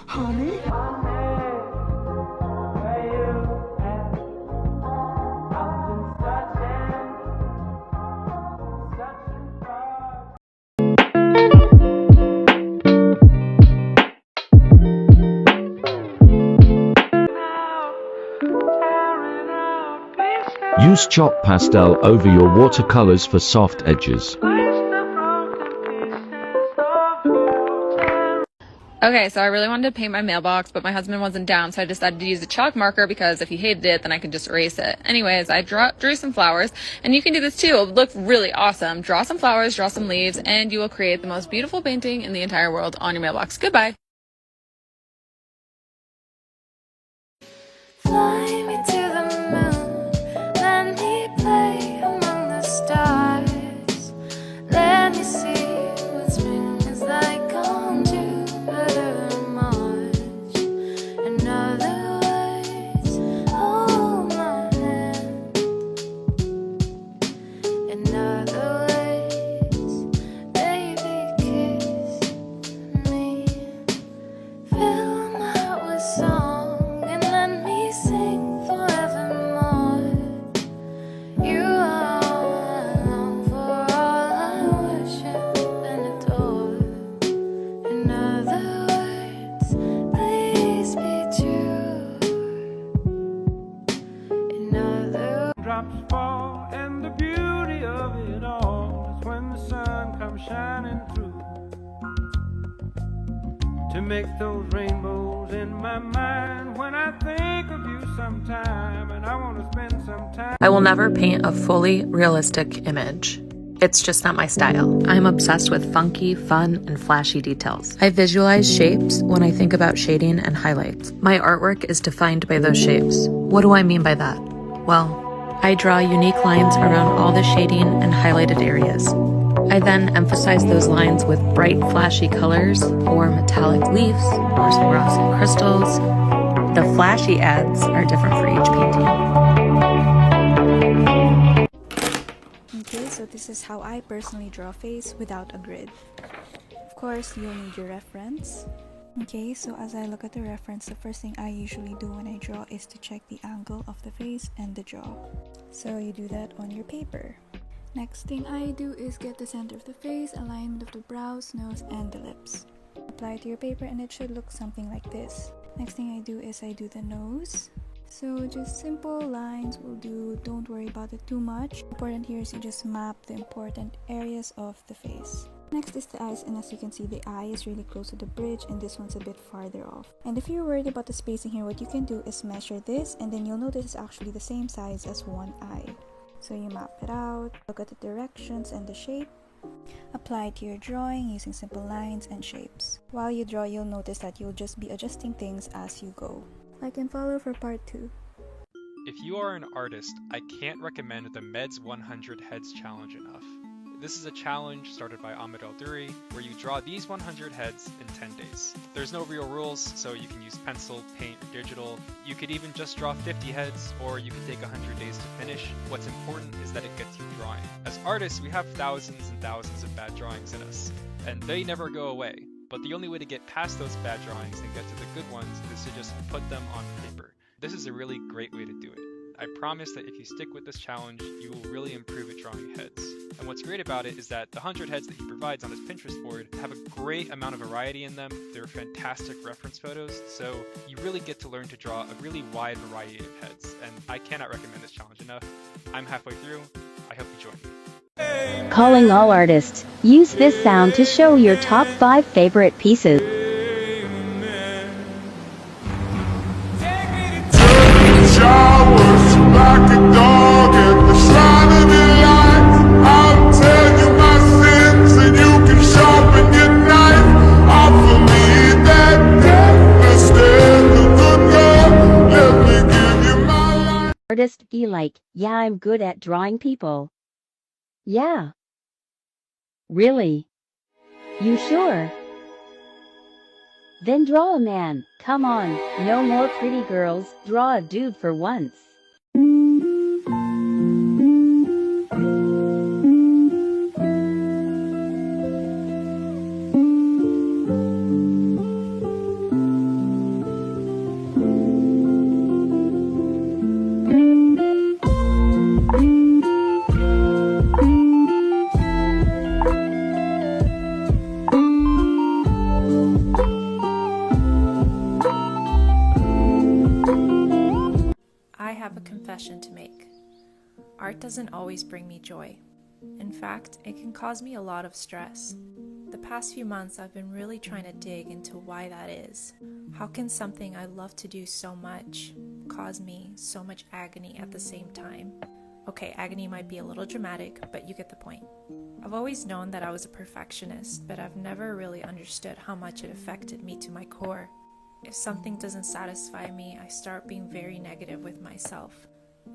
Honey? Use chalk pastel over your watercolors for soft edges. Okay, so I really wanted to paint my mailbox, but my husband wasn't down, so I decided to use a chalk marker because if he hated it, then I could just erase it. Anyways, I drew some flowers, and you can do this too. It would look really awesome. Draw some flowers, draw some leaves, and you will create the most beautiful painting in the entire world on your mailbox. Goodbye. Fly me to the moon, let me play among the stars. Let me see what spring is like on Jupiter and Mars. In other words, hold my hand. In other words, baby, kiss me. Fill my heart with song and let me sing forevermore. You are all I long for, all I worship and adore. In other words, please be true. In other Drops fall, and the beauty of it all is when the sun comes shining through to make those rainbows in my mind. When I think of you sometime, and I want to spend some time. I will never paint a fully realistic image. It's just not my style. I'm obsessed with funky, fun, and flashy details. I visualize shapes when I think about shading and highlights. My artwork is defined by those shapes. What do I mean by that? Well, I draw unique lines around all the shading and highlighted areas. I then emphasize those lines with bright, flashy colors, or metallic leaves, or Swarovski crystals. The flashy ads are different for each painting. Okay, so this is how I personally draw a face without a grid. Of course, you'll need your reference. Okay, so as I look at the reference, the first thing I usually do when I draw is to check the angle of the face and the jaw. So you do that on your paper. Next thing I do is get the center of the face, alignment of the brows, nose, and the lips. Apply it to your paper and it should look something like this. Next thing I do is I do the nose. So just simple lines will do, don't worry about it too much. Important here is you just map the important areas of the face. Next is the eyes, and as you can see, the eye is really close to the bridge and this one's a bit farther off. And if you're worried about the spacing here, what you can do is measure this and then you'll notice it's actually the same size as one eye. So you map it out, look at the directions and the shape. Apply it to your drawing using simple lines and shapes. While you draw, you'll notice that you'll just be adjusting things as you go. Like and follow for part 2. If you are an artist, I can't recommend the Meds 100 Heads Challenge enough. This is a challenge started by Ahmed Al-Duri, where you draw these 100 heads in 10 days. There's no real rules, so you can use pencil, paint, or digital. You could even just draw 50 heads, or you could take 100 days to finish. What's important is that it gets you drawing. As artists, we have thousands and thousands of bad drawings in us, and they never go away. But the only way to get past those bad drawings and get to the good ones is to just put them on paper. This is a really great way to do it. I promise that if you stick with this challenge, you will really improve at drawing heads. And what's great about it is that the 100 heads that he provides on his Pinterest board have a great amount of variety in them. They're fantastic reference photos, so you really get to learn to draw a really wide variety of heads. And I cannot recommend this challenge enough. I'm halfway through. I hope you join me. Calling all artists. Use this sound to show your top 5 favorite pieces. Like a dog in the shine of the light. I'll tell you my sins and you can sharpen your knife. Offer me that death instead of the gun. Let me give you my life. Artist be like, yeah, I'm good at drawing people. Yeah. Really? You sure? Then draw a man. Come on, no more pretty girls. Draw a dude for once. doesn't always bring me joy. In fact, it can cause me a lot of stress. The past few months, I've been really trying to dig into why that is. How can something I love to do so much cause me so much agony at the same time? Okay, agony might be a little dramatic, but you get the point. I've always known that I was a perfectionist, but I've never really understood how much it affected me to my core. If something doesn't satisfy me, I start being very negative with myself.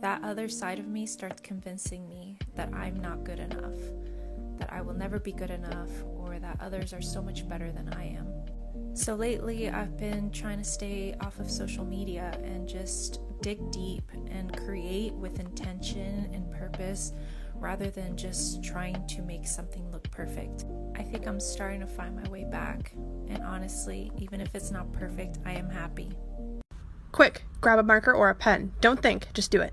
That other side of me starts convincing me that I'm not good enough, that I will never be good enough, or that others are so much better than I am. So lately, I've been trying to stay off of social media and just dig deep and create with intention and purpose rather than just trying to make something look perfect. I think I'm starting to find my way back, and honestly, even if it's not perfect, I am happy. Quick, grab a marker or a pen. Don't think, just do it.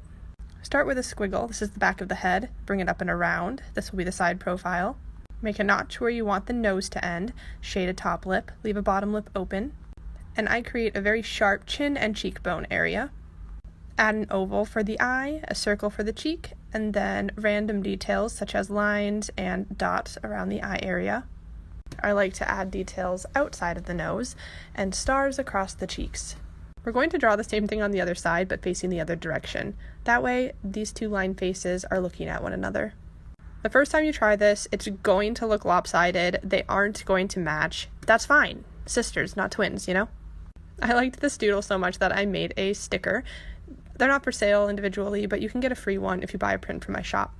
Start with a squiggle. This is the back of the head. Bring it up and around. This will be the side profile. Make a notch where you want the nose to end. Shade a top lip. Leave a bottom lip open. And I create a very sharp chin and cheekbone area. Add an oval for the eye, a circle for the cheek, and then random details such as lines and dots around the eye area. I like to add details outside of the nose and stars across the cheeks. We're going to draw the same thing on the other side, but facing the other direction. That way, these two line faces are looking at one another. The first time you try this, it's going to look lopsided. They aren't going to match. That's fine. Sisters, not twins, you know? I liked this doodle so much that I made a sticker. They're not for sale individually, but you can get a free one if you buy a print from my shop.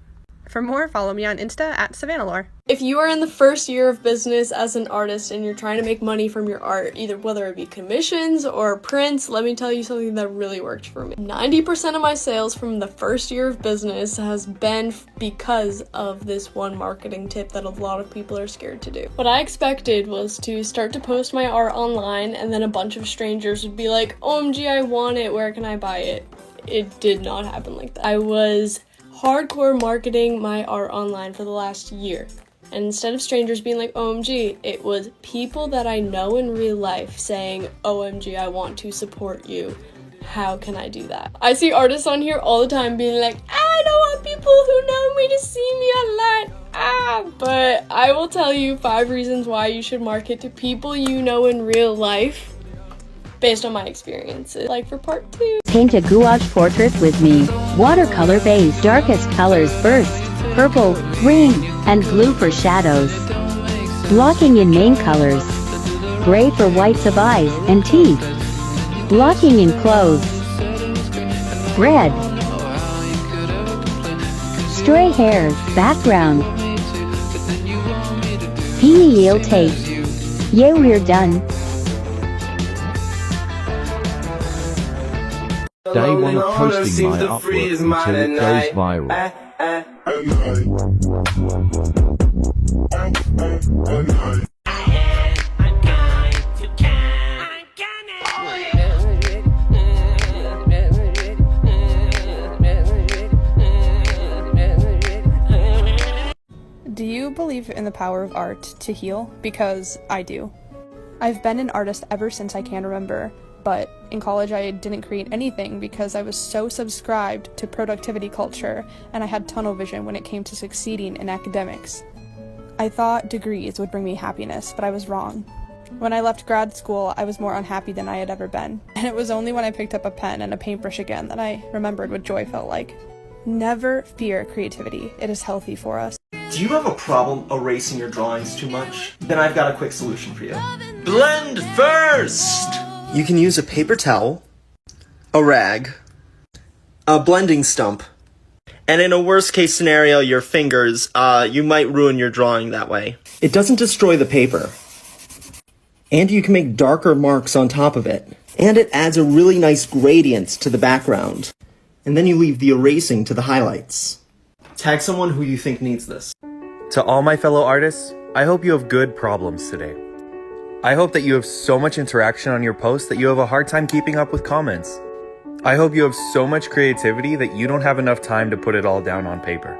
For more, follow me on Insta at SavannahLore. If you are in the first year of business as an artist and you're trying to make money from your art, either whether it be commissions or prints, let me tell you something that really worked for me. 90% of my sales from the first year of business has been because of this one marketing tip that a lot of people are scared to do. What I expected was to start to post my art online and then a bunch of strangers would be like, OMG, I want it, where can I buy it? It did not happen like that. I was hardcore marketing my art online for the last year. And instead of strangers being like, OMG, it was people that I know in real life saying, OMG, I want to support you. How can I do that? I see artists on here all the time being like, I don't want people who know me to see me online. But I will tell you 5 reasons why you should market to people you know in real life based on my experiences. Like for part 2. Paint a gouache portrait with me. Watercolor base. Darkest colors first. Purple, green, and blue for shadows. Blocking in main colors. Gray for whites of eyes and teeth. Blocking in clothes. Red. Stray hairs. Background. Penial tape. Yeah, we're done. Day 1 of posting my artwork until it goes viral. Do you believe in the power of art to heal? Because I do. I've been an artist ever since I can remember. But in college I didn't create anything because I was so subscribed to productivity culture and I had tunnel vision when it came to succeeding in academics. I thought degrees would bring me happiness, but I was wrong. When I left grad school, I was more unhappy than I had ever been. And it was only when I picked up a pen and a paintbrush again that I remembered what joy felt like. Never fear creativity. It is healthy for us. Do you have a problem erasing your drawings too much? Then I've got a quick solution for you. Blend first! You can use a paper towel, a rag, a blending stump, and in a worst case scenario, your fingers. You might ruin your drawing that way. It doesn't destroy the paper. And you can make darker marks on top of it. And it adds a really nice gradient to the background. And then you leave the erasing to the highlights. Tag someone who you think needs this. To all my fellow artists, I hope you have good problems today. I hope that you have so much interaction on your posts that you have a hard time keeping up with comments. I hope you have so much creativity that you don't have enough time to put it all down on paper.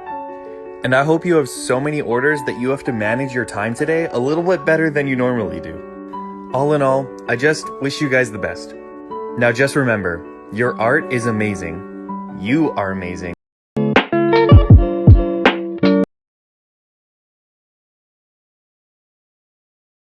And I hope you have so many orders that you have to manage your time today a little bit better than you normally do. All in all, I just wish you guys the best. Now just remember, your art is amazing. You are amazing.